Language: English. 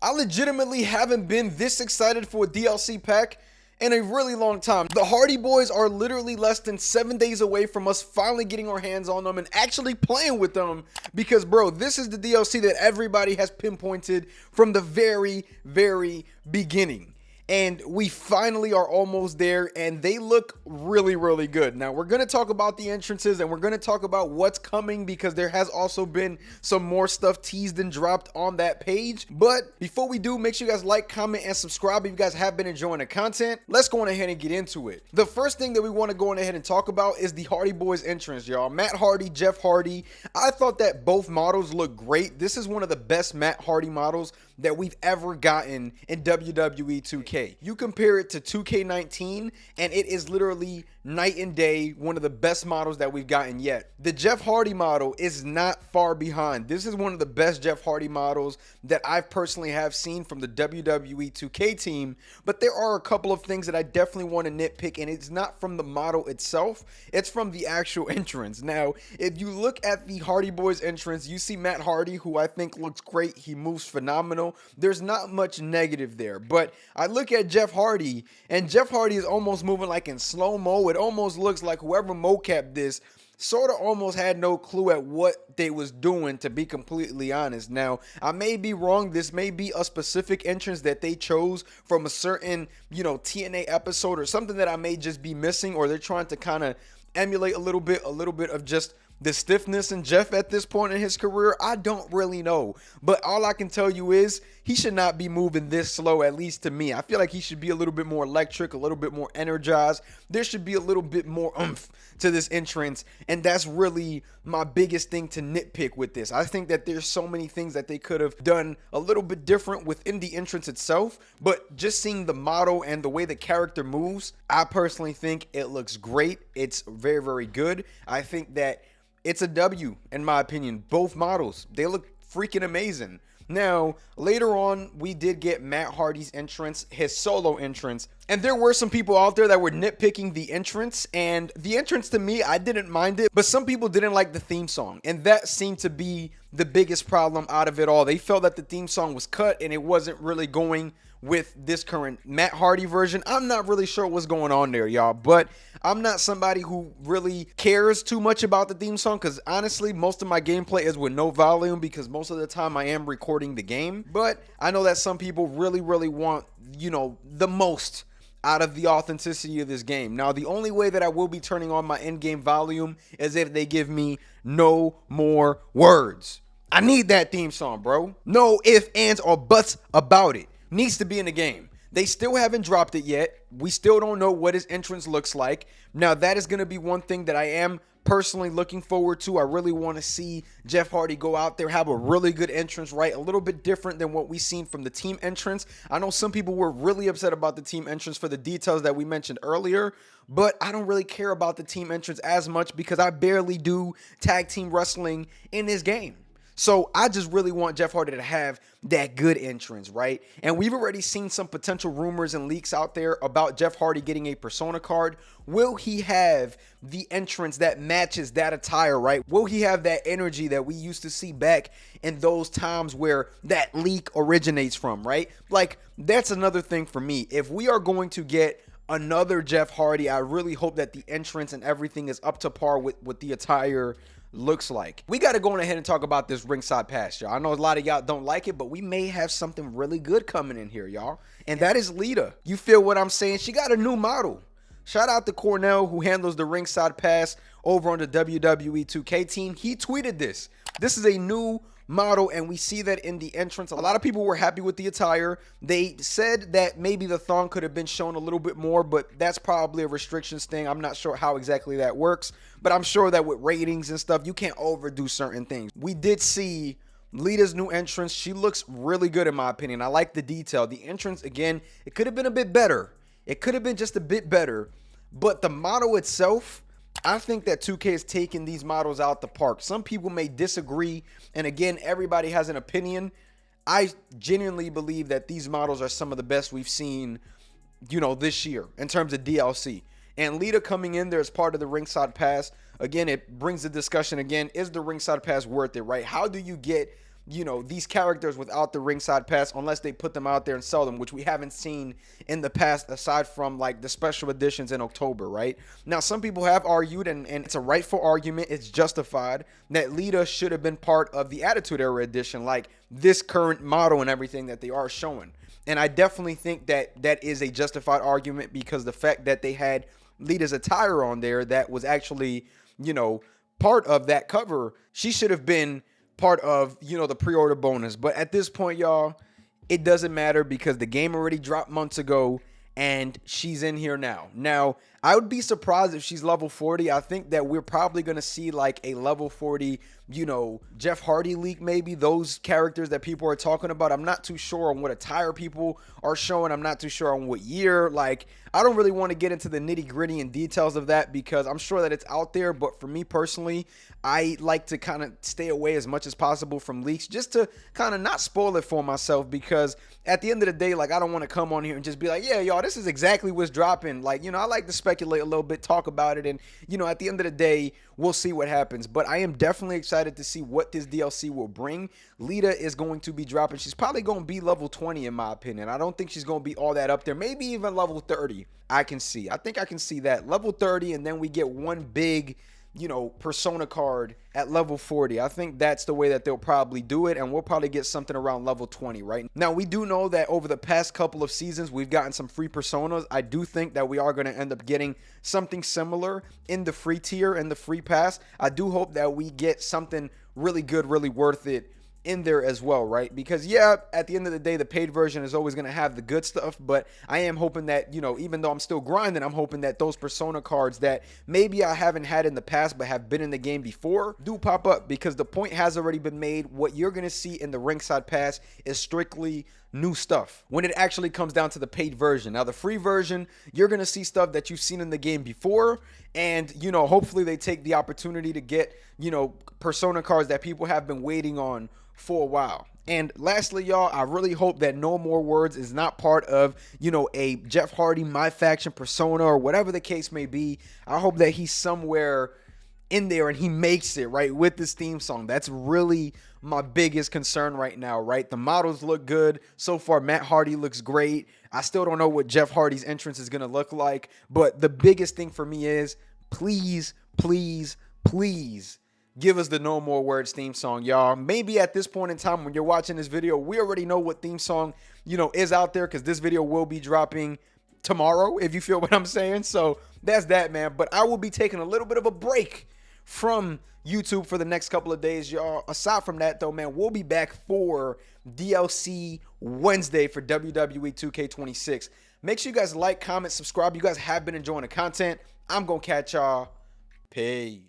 I legitimately haven't been this excited for a DLC pack in a really long time. The Hardy Boys are literally less than 7 days away from us finally getting our hands on them and actually playing with them because, bro, this is the DLC that everybody has pinpointed from the very, very beginning. And we finally are almost there, and they look really, really good. Now, we're going to talk about the entrances, and we're going to talk about what's coming because there has also been some more stuff teased and dropped on that page. But before we do, make sure you guys like, comment, and subscribe if you guys have been enjoying the content. Let's go on ahead and get into it. The first thing that we want to go on ahead and talk about is the Hardy Boys entrance, y'all. Matt Hardy, Jeff Hardy. I thought that both models look great. This is one of the best Matt Hardy models that we've ever gotten in WWE 2K. You compare it to 2K19 and it is literally night and day, one of the best models that we've gotten yet. The Jeff Hardy model is not far behind. This is one of the best Jeff Hardy models that I personally have seen from the WWE 2K team, but there are a couple of things that I definitely want to nitpick, and it's not from the model itself, it's from the actual entrance. Now, if you look at the Hardy Boys entrance, you see Matt Hardy, who I think looks great. He moves phenomenal. There's not much negative there, but I look at Jeff Hardy, and Jeff Hardy is almost moving like in slow-mo. It almost looks like whoever mocapped this sort of almost had no clue at what they was doing, to be completely honest. Now, I may be wrong. This may be a specific entrance that they chose from a certain, TNA episode or something that I may just be missing, or they're trying to kind of emulate a little bit of just the stiffness in Jeff at this point in his career. I don't really know, but all I can tell you is he should not be moving this slow, at least to me. I feel like he should be a little bit more electric, a little bit more energized. There should be a little bit more oomph to this entrance, and that's really my biggest thing to nitpick with this. I think that there's so many things that they could have done a little bit different within the entrance itself, but just seeing the model and the way the character moves, I personally think it looks great. It's very, very good. I think that it's a W, in my opinion. Both models, they look freaking amazing. Now, later on, we did get Matt Hardy's entrance, his solo entrance, and there were some people out there that were nitpicking the entrance, and the entrance, to me, I didn't mind it, but some people didn't like the theme song, and that seemed to be the biggest problem out of it all. They felt that the theme song was cut, and it wasn't really going with this current Matt Hardy version. I'm not really sure what's going on there, y'all, but I'm not somebody who really cares too much about the theme song, because honestly, most of my gameplay is with no volume because most of the time I am recording the game. But I know that some people really, really want, the most out of the authenticity of this game. Now, the only way that I will be turning on my in-game volume is if they give me no more words. I need that theme song, bro. No ifs, ands, or buts about it. Needs to be in the game. They still haven't dropped it yet. We still don't know what his entrance looks like. Now, that is going to be one thing that I am personally looking forward to. I really want to see Jeff Hardy go out there, have a really good entrance, right? A little bit different than what we've seen from the team entrance. I know some people were really upset about the team entrance for the details that we mentioned earlier, but I don't really care about the team entrance as much because I barely do tag team wrestling in this game. So I just really want Jeff Hardy to have that good entrance, right? And we've already seen some potential rumors and leaks out there about Jeff Hardy getting a Persona card. Will he have the entrance that matches that attire, right? Will he have that energy that we used to see back in those times where that leak originates from, right? Like, that's another thing for me. If we are going to get another Jeff Hardy, I really hope that the entrance and everything is up to par with what the attire looks like. We got to go on ahead and talk about this ringside pass, y'all. I know a lot of y'all don't like it, but we may have something really good coming in here, y'all. And that is Lita. You feel what I'm saying? She got a new model. Shout out to Cornell, who handles the ringside pass over on the WWE 2K team. He tweeted this. This is a new model, and we see that in the entrance. A lot of people were happy with the attire. They said that maybe the thong could have been shown a little bit more, but that's probably a restrictions thing. I'm not sure how exactly that works, but I'm sure that with ratings and stuff, you can't overdo certain things. We did see Lita's new entrance. She looks really good in my opinion. I like the detail. The entrance, again, it could have been a bit better. It could have been just a bit better, but the model itself, I think that 2K is taking these models out the park. Some people may disagree, and again, everybody has an opinion. I genuinely believe that these models are some of the best we've seen, this year in terms of DLC. And Lita coming in there as part of the ringside pass, again, it brings the discussion again, is the ringside pass worth it, right? How do you get these characters without the ringside pass unless they put them out there and sell them, which we haven't seen in the past aside from like the special editions in October, right? Now, some people have argued, and it's a rightful argument, it's justified, that Lita should have been part of the Attitude Era edition, like this current model and everything that they are showing. And I definitely think that that is a justified argument, because the fact that they had Lita's attire on there that was actually, part of that cover, she should have been part of, the pre-order bonus. But at this point, y'all, it doesn't matter, because the game already dropped months ago and she's in here now. Now, I would be surprised if she's level 40. I think that we're probably going to see like a level 40, Jeff Hardy leak, maybe, those characters that people are talking about. I'm not too sure on what attire people are showing. I'm not too sure on what year. Like, I don't really want to get into the nitty gritty and details of that, because I'm sure that it's out there. But for me personally, I like to kind of stay away as much as possible from leaks, just to kind of not spoil it for myself, because at the end of the day, like, I don't want to come on here and just be like, yeah, y'all, this is exactly what's dropping. Like, I like to speculate a little bit, talk about it, and, at the end of the day, we'll see what happens. But I am definitely excited to see what this DLC will bring. Lita is going to be dropping. She's probably going to be level 20 in my opinion. I don't think she's going to be all that up there. Maybe even level 30. I think I can see that. Level 30, and then we get one big, persona card at level 40. I think that's the way that they'll probably do it, and we'll probably get something around level 20, right? Now, we do know that over the past couple of seasons, we've gotten some free personas. I do think that we are going to end up getting something similar in the free tier and the free pass. I do hope that we get something really good, really worth it in there as well, right? Because yeah, at the end of the day, the paid version is always going to have the good stuff, but I am hoping that, even though I'm still grinding, I'm hoping that those persona cards that maybe I haven't had in the past but have been in the game before do pop up, because the point has already been made. What you're going to see in the ringside pass is strictly new stuff when it actually comes down to the paid version. Now, the free version, you're going to see stuff that you've seen in the game before, and hopefully they take the opportunity to get persona cards that people have been waiting on for a while. And lastly, y'all, I really hope that No More Words is not part of, a Jeff Hardy My Faction persona or whatever the case may be. I hope that he's somewhere in there and he makes it, right, with this theme song. That's really my biggest concern right now, right? The models look good. So far, Matt Hardy looks great. I still don't know what Jeff Hardy's entrance is going to look like. But the biggest thing for me is, please, please, please, give us the No More Words theme song, y'all. Maybe at this point in time when you're watching this video, we already know what theme song, is out there, because this video will be dropping tomorrow, if you feel what I'm saying. So that's that, man. But I will be taking a little bit of a break from YouTube for the next couple of days, y'all. Aside from that, though, man, we'll be back for DLC Wednesday for WWE 2K26. Make sure you guys like, comment, subscribe. You guys have been enjoying the content. I'm going to catch y'all. Peace.